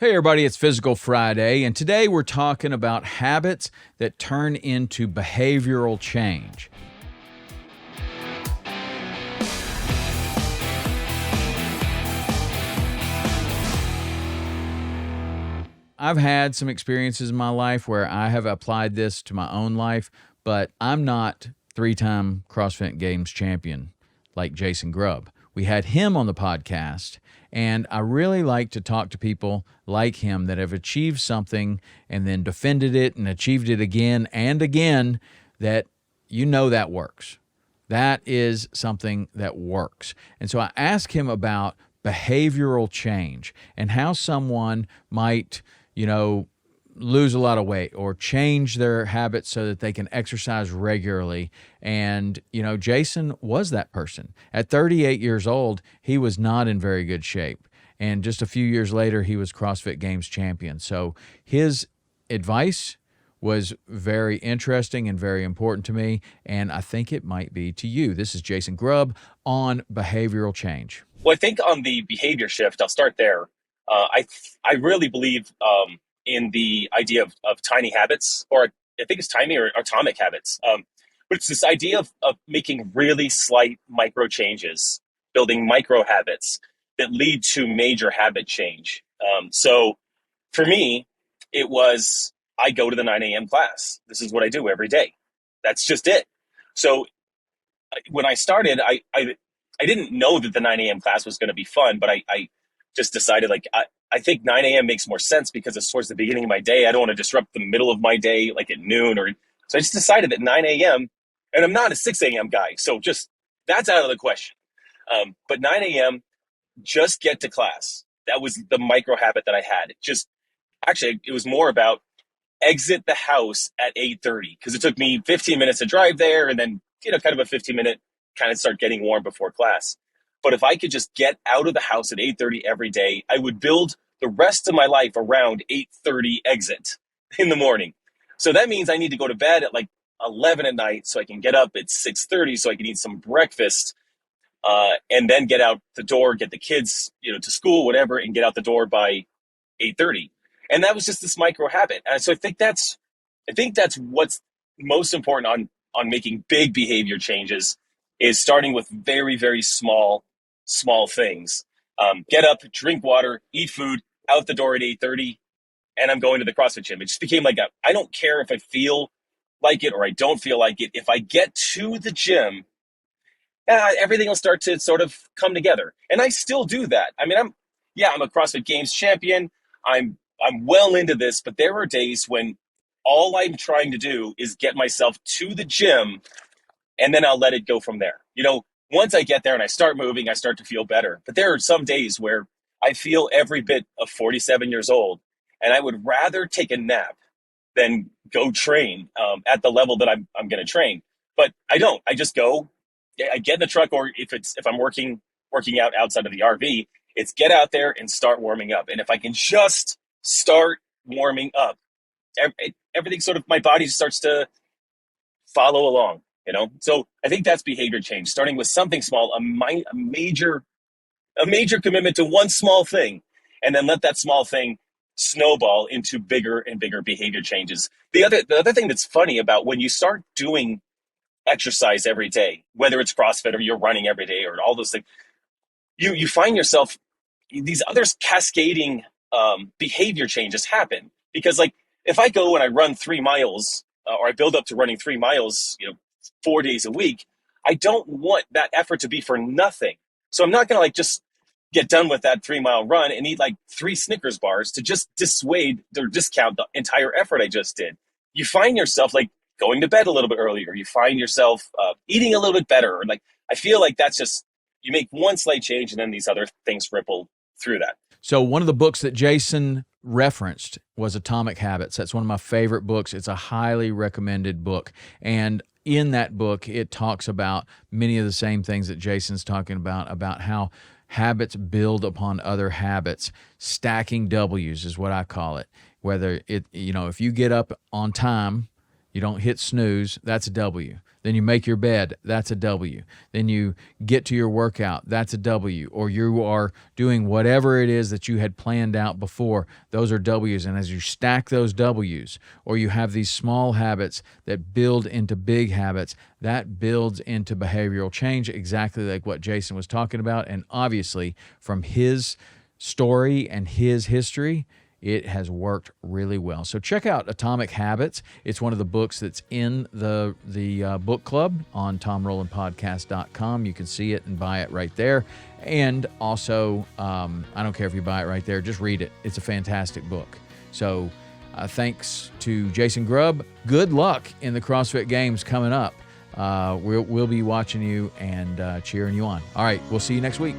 Hey everybody, it's Physical Friday, and today we're talking about habits that turn into behavioral change. I've had some experiences in my life where I have applied this to my own life, but I'm not three-time Crossfit Games Champion like Jason Grubb. We had him on the podcast, and I really like to talk to people like him that have achieved something and then defended it and achieved it again and again, that that works. That is something that works. And so I asked him about behavioral change and how someone might lose a lot of weight or change their habits so that they can exercise regularly. And, Jason was that person. At 38 years old, he was not in very good shape. And just a few years later, he was CrossFit Games champion. So his advice was very interesting and very important to me, and I think it might be to you. This is Jason Grubb on behavioral change. Well, I think on the behavior shift, I'll start there. I really believe in the idea of tiny habits, or I think it's tiny or atomic habits. But it's this idea of making really slight micro changes, building micro habits that lead to major habit change. So for me, it was I go to the 9 a.m. class. This is what I do every day. That's just it. So when I started, I didn't know that the 9 a.m. class was going to be fun, but I just decided I think 9 a.m. makes more sense because it's towards the beginning of my day. I don't want to disrupt the middle of my day, like at noon. So I just decided that 9 a.m., and I'm not a 6 a.m. guy, so just that's out of the question. But 9 a.m., just get to class. That was the micro habit that I had. It was more about exit the house at 8:30 because it took me 15 minutes to drive there and then, kind of a 15-minute kind of start getting warm before class. But if I could just get out of the house at 8:30 every day, I would build the rest of my life around 8:30 exit in the morning. So that means I need to go to bed at like 11 at night so I can get up at 6:30 so I can eat some breakfast and then get out the door, get the kids, to school, whatever, and get out the door by 8:30. And that was just this micro habit. And so I think that's what's most important on making big behavior changes is starting with very, very small things. Get up, drink water, eat food, out the door at 8:30, and I'm going to the CrossFit gym. It just became I don't care if I feel like it or I don't feel like it. If I get to the gym, everything will start to sort of come together. And I still do that. I mean, I'm a CrossFit Games champion. I'm well into this, but there are days when all I'm trying to do is get myself to the gym, and then I'll let it go from there. Once I get there and I start moving, I start to feel better. But there are some days where I feel every bit of 47 years old, and I would rather take a nap than go train at the level that I'm going to train. But I don't. I just go. I get in the truck, or if I'm working out outside of the RV, it's get out there and start warming up. And if I can just start warming up, everything sort of my body starts to follow along. So I think that's behavior change, starting with something small, a major commitment to one small thing, and then let that small thing snowball into bigger and bigger behavior changes. The other thing that's funny about when you start doing exercise every day, whether it's CrossFit or you're running every day or all those things, you find yourself, these other cascading behavior changes happen. Because if I go and I run 3 miles or I build up to running 3 miles, 4 days a week, I don't want that effort to be for nothing. So I'm not going to just get done with that 3-mile run and eat 3 Snickers bars to just dissuade or discount the entire effort I just did. You find yourself going to bed a little bit earlier. You find yourself eating a little bit better. Or I feel like that's just, you make one slight change and then these other things ripple through that. So one of the books that Jason referenced was Atomic Habits. That's one of my favorite books. It's a highly recommended book. And in that book, it talks about many of the same things that Jason's talking about how habits build upon other habits. Stacking W's is what I call it. Whether if you get up on time You don't hit snooze, that's a W. Then you make your bed, that's a W. Then you get to your workout, that's a W. Or you are doing whatever it is that you had planned out before, those are W's. And as you stack those W's, or you have these small habits that build into big habits, that builds into behavioral change, exactly like what Jason was talking about. And obviously, from his story and his history, it has worked really well. So check out Atomic Habits. It's one of the books that's in the book club on TomRowlandPodcast.com. You can see it and buy it right there. And also, I don't care if you buy it right there, just read it. It's a fantastic book. So thanks to Jason Grubb. Good luck in the CrossFit Games coming up. We'll be watching you and cheering you on. All right, we'll see you next week.